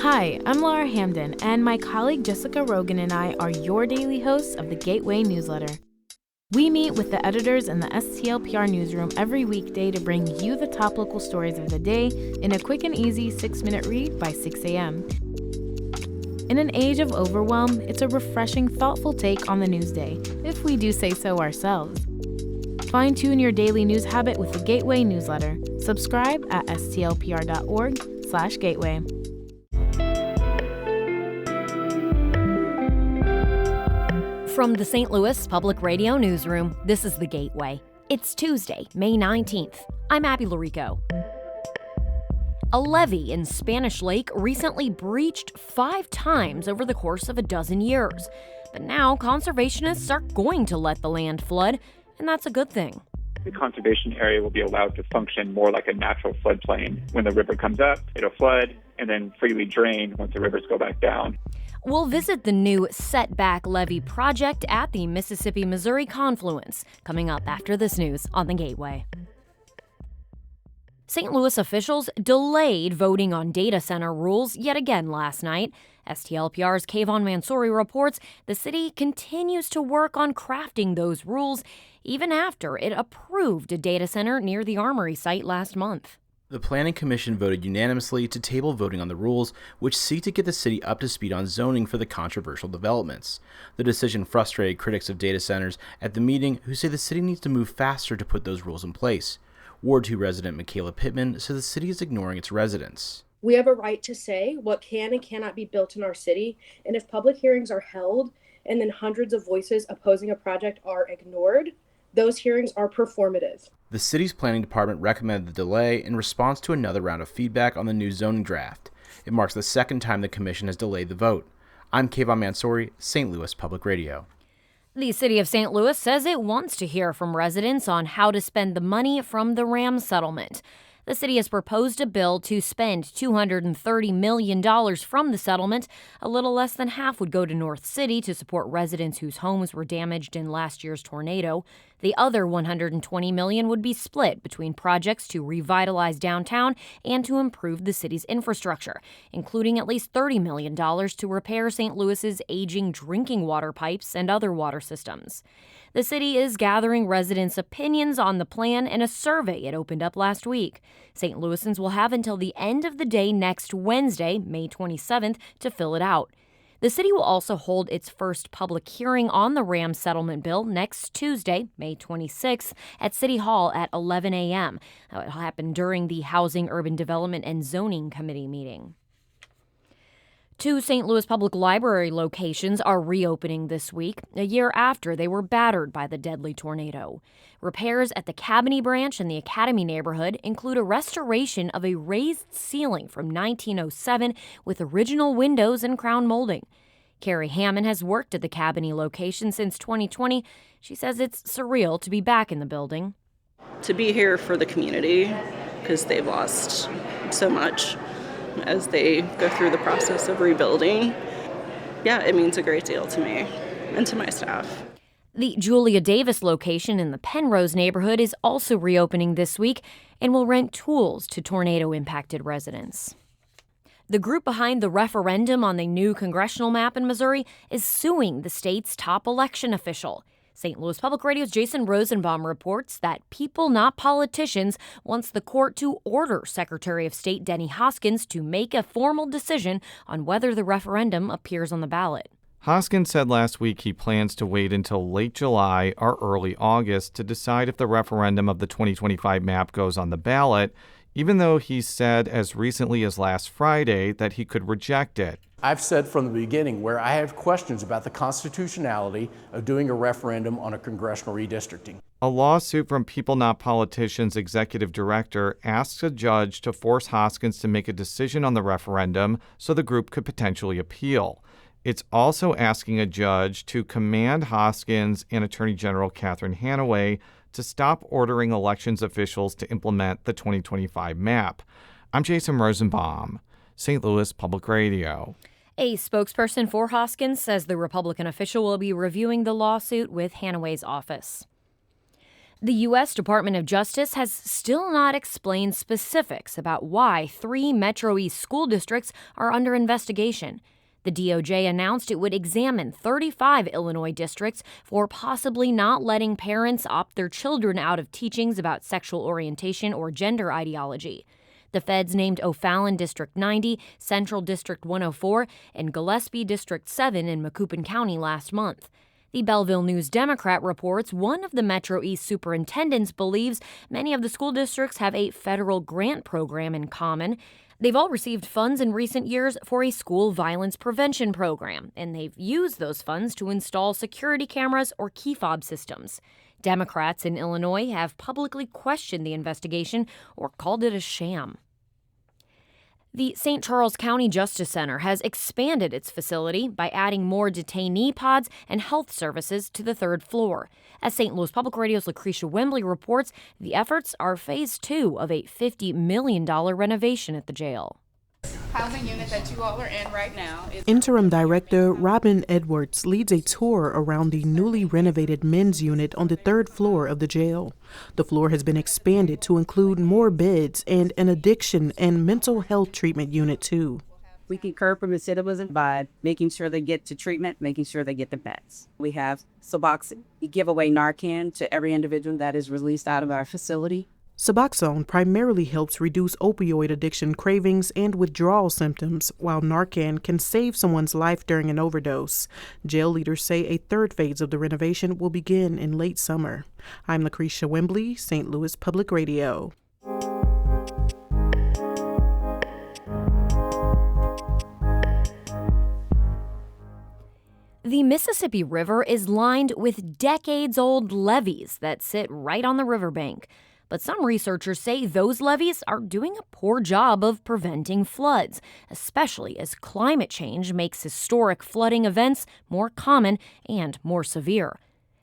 Hi, I'm Laura Hamden, and my colleague Jessica Rogan and I are your daily hosts of the Gateway newsletter. We meet with the editors in the STLPR newsroom every weekday to bring you the top local stories of the day in a quick and easy 6-minute read by 6 a.m. In an age of overwhelm, it's a refreshing, thoughtful take on the news day, if we do say so ourselves. Fine-tune your daily news habit with the Gateway newsletter. Subscribe at stlpr.org/gateway. From the St. Louis Public Radio Newsroom, this is The Gateway. It's Tuesday, May 19th. I'm Abby Larico. A levee in Spanish Lake recently breached 5 times over the course of a dozen years. But now conservationists are going to let the land flood, and that's a good thing. The conservation area will be allowed to function more like a natural floodplain. When the river comes up, it'll flood and then freely drain once the rivers go back down. We'll visit the new setback levee project at the Mississippi-Missouri confluence, coming up after this news on The Gateway. St. Louis officials delayed voting on data center rules yet again last night. STLPR's Kayvon Mansouri reports the city continues to work on crafting those rules even after it approved a data center near the Armory site last month. The Planning Commission voted unanimously to table voting on the rules, which seek to get the city up to speed on zoning for the controversial developments. The decision frustrated critics of data centers at the meeting, who say the city needs to move faster to put those rules in place. Ward 2 resident Michaela Pittman says the city is ignoring its residents. We have a right to say what can and cannot be built in our city, and if public hearings are held and then hundreds of voices opposing a project are ignored, those hearings are performative. The city's planning department recommended the delay in response to another round of feedback on the new zoning draft. It marks the second time the commission has delayed the vote. I'm Kayvon Mansouri, St. Louis Public Radio. The city of St. Louis says it wants to hear from residents on how to spend the money from the Ram settlement. The city has proposed a bill to spend $230 million from the settlement. A little less than half would go to North City to support residents whose homes were damaged in last year's tornado. The other $120 million would be split between projects to revitalize downtown and to improve the city's infrastructure, including at least $30 million to repair St. Louis's aging drinking water pipes and other water systems. The city is gathering residents' opinions on the plan in a survey it opened up last week. St. Louisans will have until the end of the day next Wednesday, May 27th, to fill it out. The city will also hold its first public hearing on the Ram settlement bill next Tuesday, May 26th, at City Hall at 11 a.m. It will happen during the Housing, Urban Development, and Zoning Committee meeting. 2 St. Louis Public Library locations are reopening this week, a year after they were battered by the deadly tornado. Repairs at the Cabanne branch and the Academy neighborhood include a restoration of a raised ceiling from 1907 with original windows and crown molding. Carrie Hammond has worked at the Cabanne location since 2020. She says it's surreal to be back in the building. To be here for the community, because they've lost so much as they go through the process of rebuilding. Yeah, it means a great deal to me and to my staff. The Julia Davis location in the Penrose neighborhood is also reopening this week and will rent tools to tornado-impacted residents. The group behind the referendum on the new congressional map in Missouri is suing the state's top election official. St. Louis Public Radio's Jason Rosenbaum reports that People Not Politicians wants the court to order Secretary of State Denny Hoskins to make a formal decision on whether the referendum appears on the ballot. Hoskins said last week he plans to wait until late July or early August to decide if the referendum of the 2025 map goes on the ballot, even though he said as recently as last Friday that he could reject it. I've said from the beginning where I have questions about the constitutionality of doing a referendum on a congressional redistricting. A lawsuit from People Not Politicians executive director asks a judge to force Hoskins to make a decision on the referendum so the group could potentially appeal. It's also asking a judge to command Hoskins and Attorney General Catherine Hanaway to stop ordering elections officials to implement the 2025 map. I'm Jason Rosenbaum, St. Louis Public Radio. A spokesperson for Hoskins says the Republican official will be reviewing the lawsuit with Hanaway's office. The U.S. Department of Justice has still not explained specifics about why 3 Metro East school districts are under investigation. The DOJ announced it would examine 35 Illinois districts for possibly not letting parents opt their children out of teachings about sexual orientation or gender ideology. The feds named O'Fallon District 90, Central District 104, and Gillespie District 7 in Macoupin County last month. The Belleville News-Democrat reports one of the Metro East superintendents believes many of the school districts have a federal grant program in common. They've all received funds in recent years for a school violence prevention program, and they've used those funds to install security cameras or key fob systems. Democrats in Illinois have publicly questioned the investigation or called it a sham. The St. Charles County Justice Center has expanded its facility by adding more detainee pods and health services to the 3rd floor. As St. Louis Public Radio's Lucretia Wembley reports, the efforts are phase 2 of a $50 million renovation at the jail. Housing unit that you all are in right now is... Interim Director Robin Edwards leads a tour around the newly renovated men's unit on the 3rd floor of the jail. The floor has been expanded to include more beds and an addiction and mental health treatment unit too. We can curb recidivism by making sure they get to treatment, making sure they get the meds. We have Suboxone. We give away Narcan to every individual that is released out of our facility. Suboxone primarily helps reduce opioid addiction cravings and withdrawal symptoms, while Narcan can save someone's life during an overdose. Jail leaders say a 3rd phase of the renovation will begin in late summer. I'm Lucretia Wembley, St. Louis Public Radio. The Mississippi River is lined with decades-old levees that sit right on the riverbank. But some researchers say those levees are doing a poor job of preventing floods, especially as climate change makes historic flooding events more common and more severe.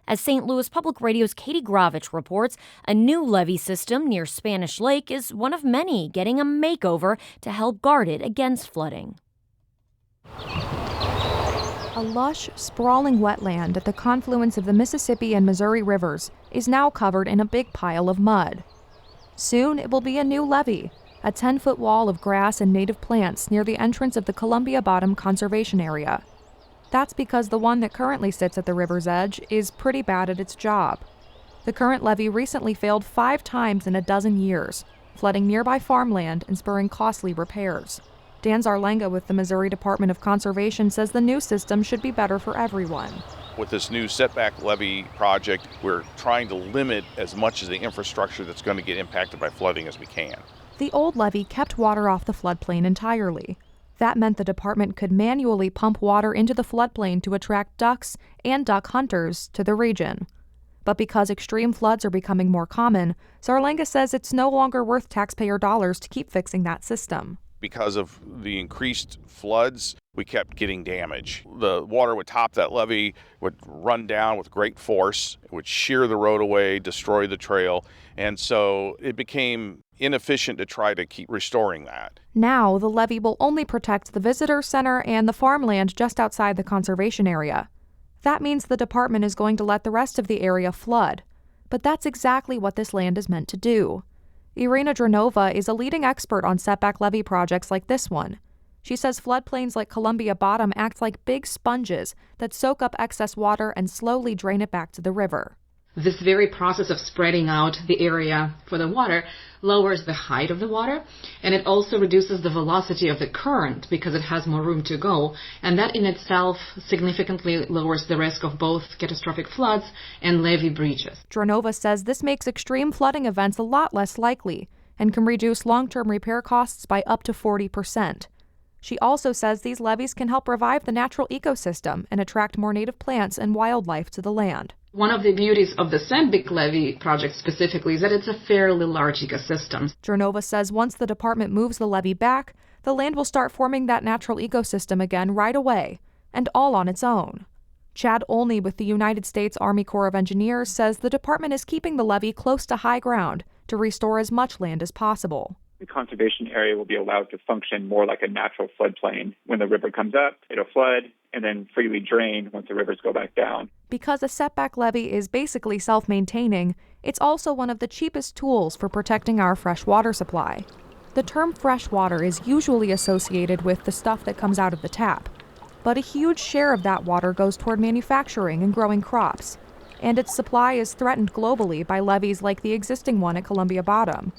As St. Louis Public Radio's Katie Grawitch reports, a new levee system near Spanish Lake is one of many getting a makeover to help guard it against flooding. A lush, sprawling wetland at the confluence of the Mississippi and Missouri rivers is now covered in a big pile of mud. Soon it will be a new levee, a 10-foot wall of grass and native plants near the entrance of the Columbia Bottom Conservation Area. That's because the one that currently sits at the river's edge is pretty bad at its job. The current levee recently failed 5 times in a dozen years, flooding nearby farmland and spurring costly repairs. Dan Zarlenga with the Missouri Department of Conservation says the new system should be better for everyone. With this new setback levee project, we're trying to limit as much of the infrastructure that's going to get impacted by flooding as we can. The old levee kept water off the floodplain entirely. That meant the department could manually pump water into the floodplain to attract ducks and duck hunters to the region. But because extreme floods are becoming more common, Zarlenga says it's no longer worth taxpayer dollars to keep fixing that system. Because of the increased floods, we kept getting damage. The water would top that levee, would run down with great force, it would shear the road away, destroy the trail, and so it became inefficient to try to keep restoring that. Now, the levee will only protect the visitor center and the farmland just outside the conservation area. That means the department is going to let the rest of the area flood. But that's exactly what this land is meant to do. Irina Dranova is a leading expert on setback levee projects like this one. She says floodplains like Columbia Bottom act like big sponges that soak up excess water and slowly drain it back to the river. This very process of spreading out the area for the water lowers the height of the water, and it also reduces the velocity of the current because it has more room to go, and that in itself significantly lowers the risk of both catastrophic floods and levee breaches. Dranova says this makes extreme flooding events a lot less likely and can reduce long-term repair costs by up to 40%. She also says these levees can help revive the natural ecosystem and attract more native plants and wildlife to the land. One of the beauties of the Setback levee project specifically is that it's a fairly large ecosystem. Dranova says once the department moves the levee back, the land will start forming that natural ecosystem again right away, and all on its own. Chad Olney with the United States Army Corps of Engineers says the department is keeping the levee close to high ground to restore as much land as possible. The conservation area will be allowed to function more like a natural floodplain. When the river comes up, it'll flood and then freely drain once the rivers go back down. Because a setback levee is basically self-maintaining, It's also one of the cheapest tools for protecting our fresh water supply. The term fresh water is usually associated with the stuff that comes out of the tap, but a huge share of that water goes toward manufacturing and growing crops, and its supply is threatened globally by levees like the existing one at Columbia Bottom.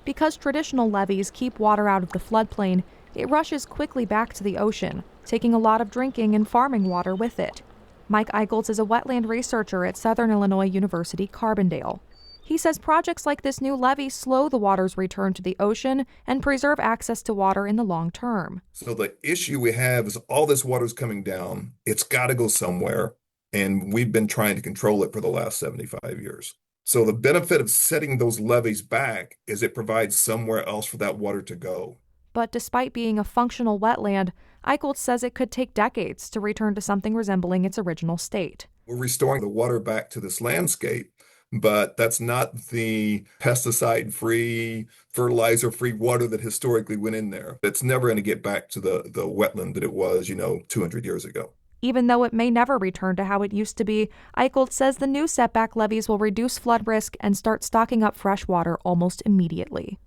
Because traditional levees keep water out of the floodplain, it rushes quickly back to the ocean, taking a lot of drinking and farming water with it. Mike Eicholtz is a wetland researcher at Southern Illinois University, Carbondale. He says projects like this new levee slow the water's return to the ocean and preserve access to water in the long term. So the issue we have is all this water's coming down. It's got to go somewhere, and we've been trying to control it for the last 75 years. So the benefit of setting those levees back is it provides somewhere else for that water to go. But despite being a functional wetland, Eicholtz says it could take decades to return to something resembling its original state. We're restoring the water back to this landscape, but that's not the pesticide-free, fertilizer-free water that historically went in there. It's never going to get back to the wetland that it was, 200 years ago. Even though it may never return to how it used to be, Eicholtz says the new setback levees will reduce flood risk and start stocking up fresh water almost immediately.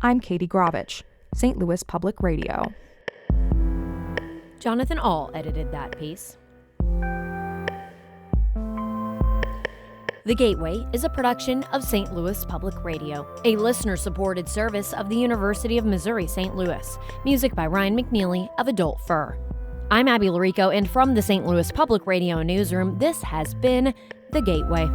I'm Katie Grawitch, St. Louis Public Radio. Jonathan All edited that piece. The Gateway is a production of St. Louis Public Radio, a listener-supported service of the University of Missouri St. Louis. Music by Ryan McNeely of Adult Fur. I'm Abby Larico, and from the St. Louis Public Radio newsroom, this has been The Gateway.